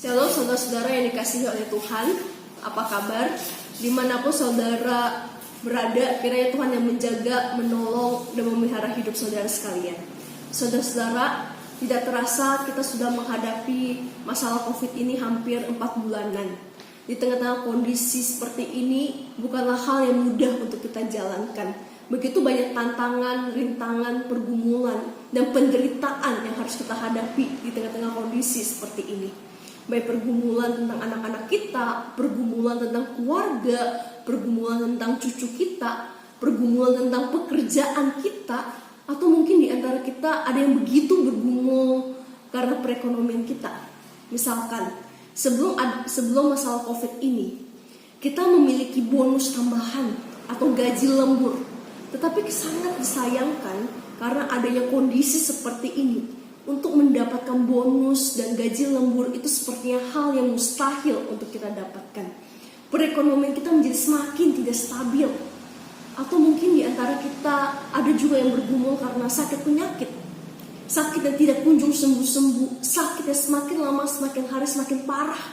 Shalom saudara-saudara yang dikasihi oleh Tuhan. Apa kabar? Dimanapun saudara berada, kiranya Tuhan yang menjaga, menolong, dan memelihara hidup saudara sekalian. Saudara-saudara, tidak terasa kita sudah menghadapi masalah COVID ini hampir 4 bulanan. Di tengah-tengah kondisi seperti ini, bukanlah hal yang mudah untuk kita jalankan. Begitu banyak tantangan, rintangan, pergumulan, dan penderitaan yang harus kita hadapi di tengah-tengah kondisi seperti ini. Baik pergumulan tentang anak-anak kita, pergumulan tentang keluarga, pergumulan tentang cucu kita, pergumulan tentang pekerjaan kita, atau mungkin di antara kita ada yang begitu bergumul karena perekonomian kita. Misalkan, sebelum masalah COVID ini, kita memiliki bonus tambahan atau gaji lembur. Tetapi sangat disayangkan karena adanya kondisi seperti ini. Untuk mendapatkan bonus dan gaji lembur itu sepertinya hal yang mustahil untuk kita dapatkan. Perekonomian kita menjadi semakin tidak stabil. Atau mungkin di antara kita ada juga yang bergumul karena sakit penyakit. Sakit yang tidak kunjung sembuh-sembuh. Sakit yang semakin lama, semakin hari semakin parah.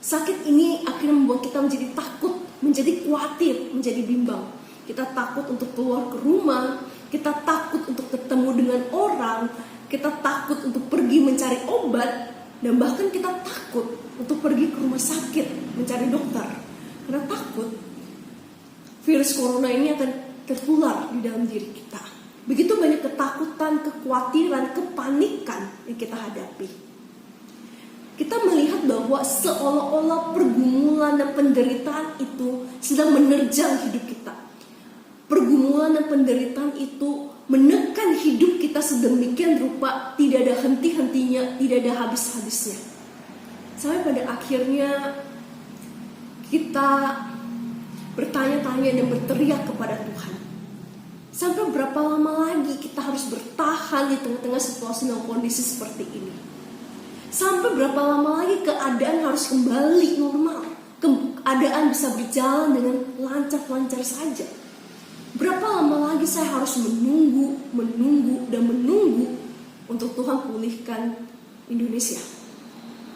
Sakit ini akhirnya membuat kita menjadi takut, menjadi khawatir, menjadi bimbang. Kita takut untuk keluar ke rumah, kita takut untuk ketemu dengan orang, kita takut untuk pergi mencari obat, dan bahkan kita takut untuk pergi ke rumah sakit mencari dokter. Karena takut virus corona ini akan tertular di dalam diri kita. Begitu banyak ketakutan, kekhawatiran, kepanikan yang kita hadapi. Kita melihat bahwa seolah-olah pergumulan dan penderitaan itu sedang menerjang hidup kita. Pergumulan dan penderitaan itu menekan hidup kita sedemikian rupa, tidak ada henti-hentinya, tidak ada habis-habisnya. Sampai pada akhirnya kita bertanya-tanya dan berteriak kepada Tuhan. Sampai berapa lama lagi kita harus bertahan di tengah-tengah situasi dan kondisi seperti ini? Sampai berapa lama lagi keadaan harus kembali normal? Keadaan bisa berjalan dengan lancar-lancar saja. Berapa lama lagi saya harus menunggu untuk Tuhan pulihkan Indonesia?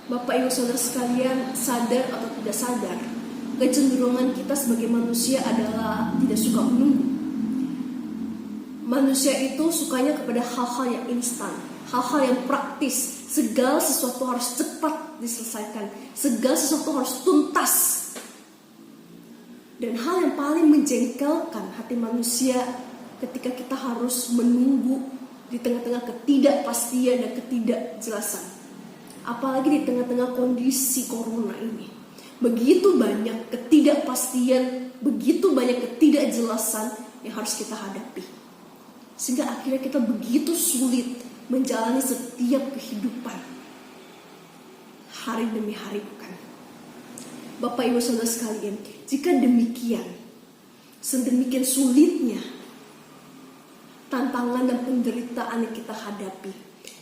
Bapak Ibu Saudara sekalian, sadar atau tidak sadar, kecenderungan kita sebagai manusia adalah tidak suka menunggu. Manusia itu sukanya kepada hal-hal yang instan, hal-hal yang praktis. Segala sesuatu harus cepat diselesaikan, segala sesuatu harus tuntas. Dan hal yang paling menjengkelkan hati manusia ketika kita harus menunggu di tengah-tengah ketidakpastian dan ketidakjelasan. Apalagi di tengah-tengah kondisi corona ini. Begitu banyak ketidakpastian, begitu banyak ketidakjelasan yang harus kita hadapi. Sehingga akhirnya kita begitu sulit menjalani setiap kehidupan. Hari demi hari bukan. Bapak Ibu Saudara sekalian, jika demikian, sedemikian sulitnya tantangan dan penderitaan yang kita hadapi,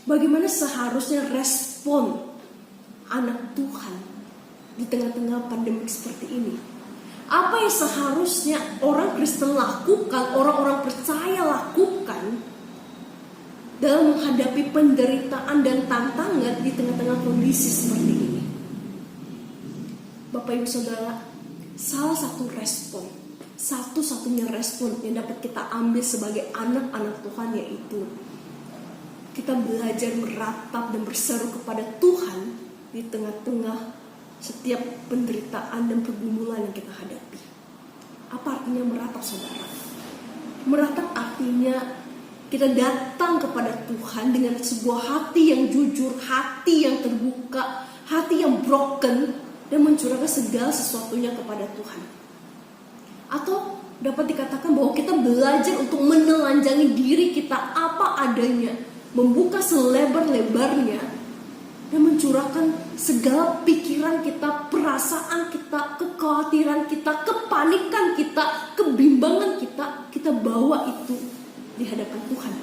bagaimana seharusnya respon anak Tuhan di tengah-tengah pandemi seperti ini? Apa yang seharusnya orang Kristen lakukan, orang-orang percaya lakukan dalam menghadapi penderitaan dan tantangan di tengah-tengah kondisi seperti ini? Bapak Ibu Saudara, salah satu respon, satu-satunya respon yang dapat kita ambil sebagai anak-anak Tuhan yaitu kita belajar meratap dan berseru kepada Tuhan di tengah-tengah setiap penderitaan dan pergumulan yang kita hadapi. Apa artinya meratap, saudara? Meratap artinya kita datang kepada Tuhan dengan sebuah hati yang jujur, hati yang terbuka, hati yang broken, dan mencurahkan segala sesuatunya kepada Tuhan. Atau dapat dikatakan bahwa kita belajar untuk menelanjangi diri kita apa adanya, membuka selebar-lebarnya, dan mencurahkan segala pikiran kita, perasaan kita, kekhawatiran kita, kepanikan kita, kebimbangan kita bawa itu di hadapan Tuhan.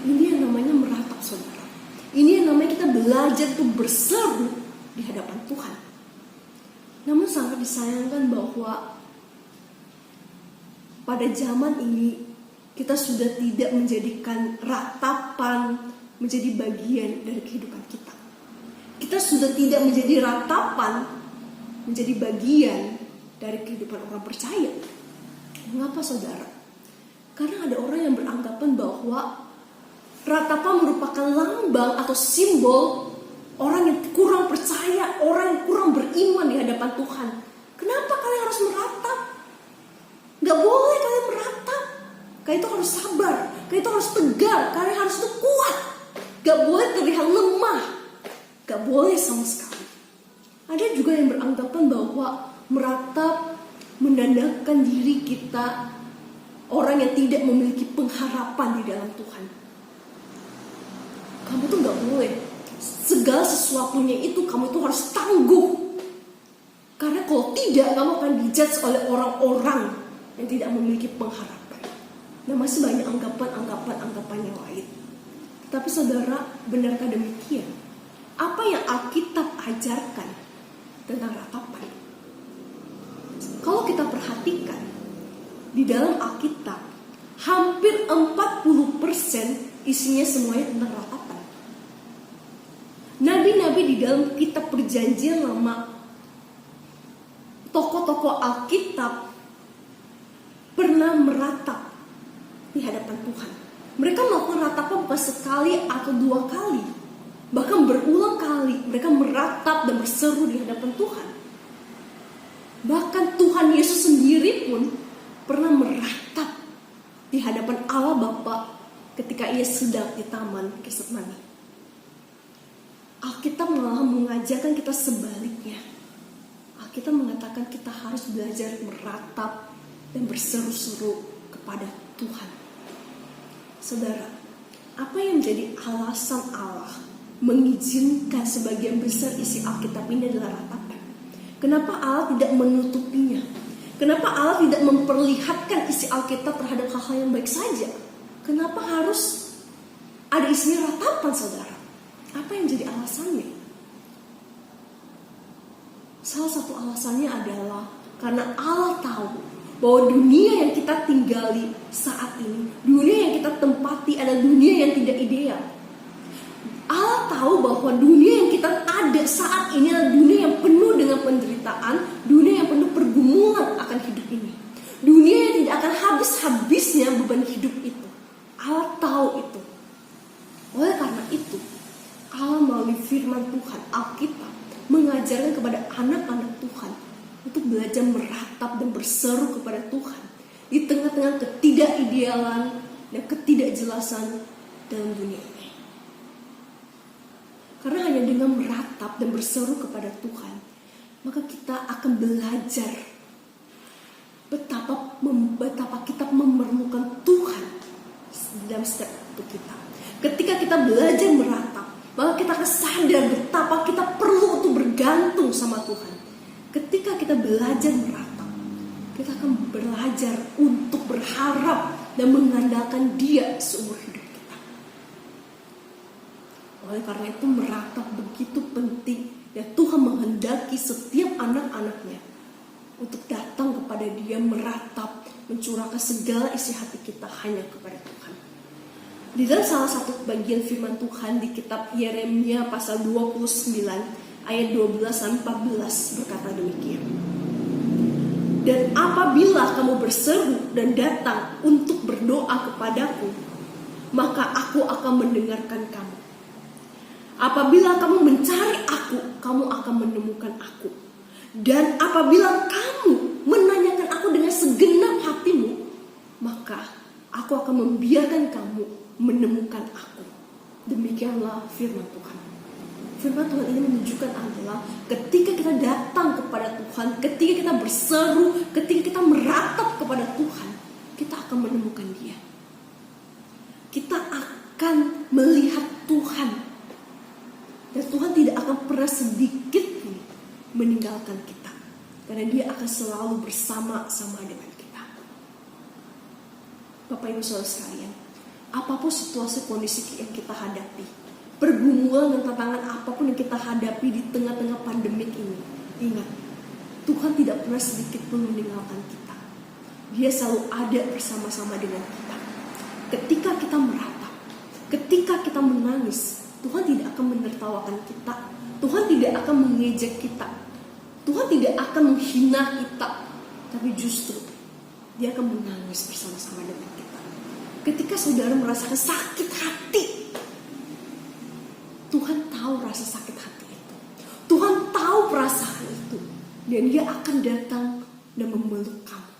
Ini yang namanya meratap, saudara. Ini yang namanya kita belajar untuk berseru di hadapan Tuhan. Namun sangat disayangkan bahwa pada zaman ini kita sudah tidak menjadikan ratapan menjadi bagian dari kehidupan kita. kita sudah tidak menjadi ratapan, menjadi bagian dari kehidupan orang percaya. Mengapa saudara? Karena ada orang yang beranggapan bahwa ratapan merupakan lambang atau simbol orang yang kurang percaya, orang yang kurang beriman di hadapan Tuhan. Kenapa kalian harus meratap? Gak boleh kalian meratap. Kalian itu harus sabar, kalian itu harus tegar, kalian harus itu kuat. Gak boleh terlihat lemah. Gak boleh sama sekali. Ada juga yang beranggapan bahwa meratap menandakan diri kita orang yang tidak memiliki pengharapan di dalam Tuhan. Kamu tuh gak boleh. Segala sesuatunya itu kamu itu harus tangguh. Karena kalau tidak, kamu akan dijudge oleh orang-orang yang tidak memiliki pengharapan. Dan masih banyak anggapan yang lain. Tapi saudara, benarkah demikian? Apa yang Alkitab ajarkan tentang ratapan? Kalau kita perhatikan, di dalam Alkitab, hampir 40% isinya semuanya tentang ratapan. Nabi-nabi di dalam kitab Perjanjian Lama, tokoh-tokoh Alkitab pernah meratap di hadapan Tuhan. Mereka melakukan ratapan bukan sekali atau dua kali, bahkan berulang kali mereka meratap dan berseru di hadapan Tuhan. Bahkan Tuhan Yesus sendiri pun pernah meratap di hadapan Allah Bapa ketika ia sedang di taman Getsemani. Alkitab malah mengajarkan kita sebaliknya. Alkitab mengatakan kita harus belajar meratap dan berseru-seru kepada Tuhan. Saudara, apa yang menjadi alasan Allah mengizinkan sebagian besar isi Alkitab ini adalah ratapan? Kenapa Allah tidak menutupinya? Kenapa Allah tidak memperlihatkan isi Alkitab terhadap hal-hal yang baik saja? Kenapa harus ada isinya ratapan, saudara? Apa yang jadi alasannya? Salah satu alasannya adalah karena Allah tahu bahwa dunia yang kita tinggali saat ini, dunia yang kita tempati adalah dunia yang tidak ideal. Allah tahu bahwa dunia yang kita ada saat ini adalah dunia yang penuh dengan penderitaan, dunia yang penuh pergumulan akan hidup ini. Dunia yang tidak akan habis-habisnya beban hidup itu. Allah tahu itu. Oleh karena itu, Allah melalui firman Tuhan, Alkitab, mengajarkan kepada anak-anak Tuhan untuk belajar meratap dan berseru kepada Tuhan di tengah-tengah ketidakidealan dan ketidakjelasan dalam dunia ini. Karena hanya dengan meratap dan berseru kepada Tuhan, maka kita akan belajar betapa kita memerlukan Tuhan dalam setiap hidup kita. Ketika kita belajar meratap, maka kita akan sadar betapa kita perlu untuk bergantung sama Tuhan. Ketika kita belajar meratap, kita akan belajar untuk berharap dan mengandalkan Dia seumur hidup kita. Oleh karena itu meratap begitu penting, dan Tuhan menghendaki setiap anak-anaknya untuk datang kepada Dia, meratap, mencurahkan segala isi hati kita hanya kepada Tuhan. Di dalam salah satu bagian firman Tuhan di kitab Yeremia pasal 29 ayat 12-14 berkata demikian. Dan apabila kamu berseru dan datang untuk berdoa kepadaku, maka aku akan mendengarkan kamu. Apabila kamu mencari aku, kamu akan menemukan aku. Dan apabila kamu menanyakan aku dengan segenap hatimu, maka aku akan membiarkan kamu menemukan aku. Demikianlah firman Tuhan. Firman Tuhan ini menunjukkan adalah ketika kita datang kepada Tuhan, ketika kita berseru, ketika kita meratap kepada Tuhan, kita akan menemukan Dia. Kita akan melihat Tuhan. Dan Tuhan tidak akan pernah sedikit pun meninggalkan kita, karena Dia akan selalu bersama-sama dengan kita. Bapak Ibu Saudara sekalian, apapun situasi kondisi yang kita hadapi, pergumulan dan tantangan apapun yang kita hadapi di tengah-tengah pandemik ini, ingat, Tuhan tidak pernah sedikit pun meninggalkan kita. Dia selalu ada bersama-sama dengan kita. Ketika kita meratap, ketika kita menangis, Tuhan tidak akan menertawakan kita. Tuhan tidak akan mengejek kita. Tuhan tidak akan menghina kita. Tapi justru Dia akan menangis bersama-sama dengan kita. Ketika saudara merasakan sakit hati, Tuhan tahu rasa sakit hati itu. Tuhan tahu perasaan itu. Dan Dia akan datang dan memeluk kamu.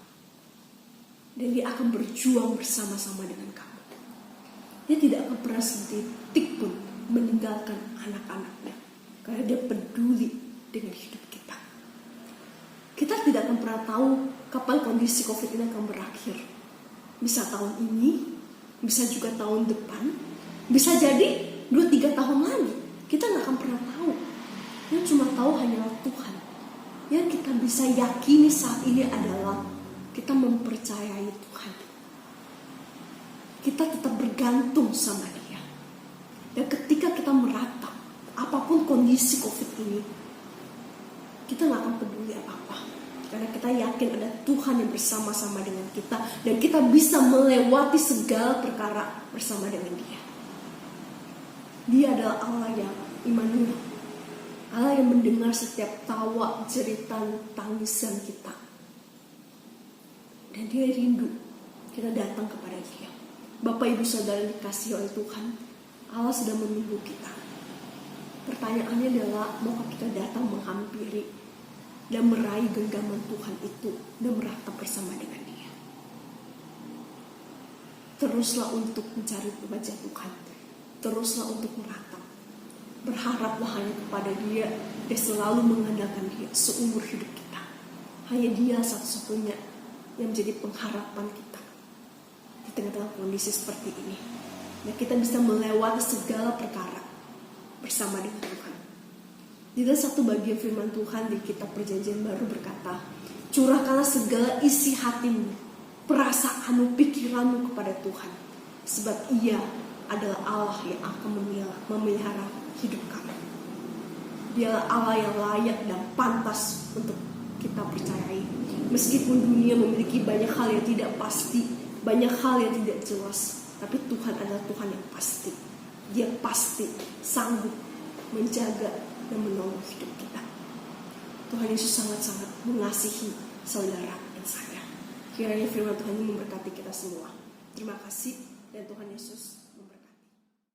Dan Dia akan berjuang bersama-sama dengan kamu. Dia tidak akan pernah sedetik pun meninggalkan anak-anaknya. Karena Dia peduli dengan hidup kita. Kita tidak akan pernah tahu kapan kondisi COVID ini akan berakhir. Bisa tahun ini, bisa juga tahun depan, bisa jadi 2-3 tahun lagi. Kita gak akan pernah tahu. Yang cuma tahu hanyalah Tuhan. Yang kita bisa yakini saat ini adalah kita mempercayai Tuhan. Kita tetap bergantung sama Dia. Dan ketika kita meratap apapun kondisi COVID ini, kita gak akan peduli apa-apa. Karena kita yakin ada Tuhan yang bersama-sama dengan kita. Dan kita bisa melewati segala perkara bersama dengan Dia. Dia adalah Allah yang Immanuel. Allah yang mendengar setiap tawa, jeritan, tangisan kita. Dan Dia rindu kita datang kepada Dia. Bapak ibu saudara dikasihi oleh Tuhan, Allah sedang menunggu kita. Pertanyaannya adalah, maukah kita datang menghampiri dan meraih genggaman Tuhan itu dan meratap bersama dengan Dia. Teruslah untuk mencari wajah Tuhan. Teruslah untuk meratap. Berharaplah hanya kepada Dia dan selalu mengandalkan Dia seumur hidup kita. Hanya Dia satu-satunya yang menjadi pengharapan kita di tengah-tengah kondisi seperti ini. Dan kita bisa melewati segala perkara bersama dengan Tuhan. Di dalam satu bagian firman Tuhan di kitab Perjanjian Baru berkata, curahkanlah segala isi hatimu, perasaanmu, pikiranmu kepada Tuhan. Sebab Ia adalah Allah yang akan memelihara hidup kamu. Dialah Allah yang layak dan pantas untuk kita percayai. Meskipun dunia memiliki banyak hal yang tidak pasti, banyak hal yang tidak jelas, tapi Tuhan adalah Tuhan yang pasti. Dia pasti sanggup menjaga dan menolong hidup kita. Tuhan Yesus sangat-sangat mengasihi saudara dan saya. Kiranya firman Tuhan ini memberkati kita semua. Terima kasih dan Tuhan Yesus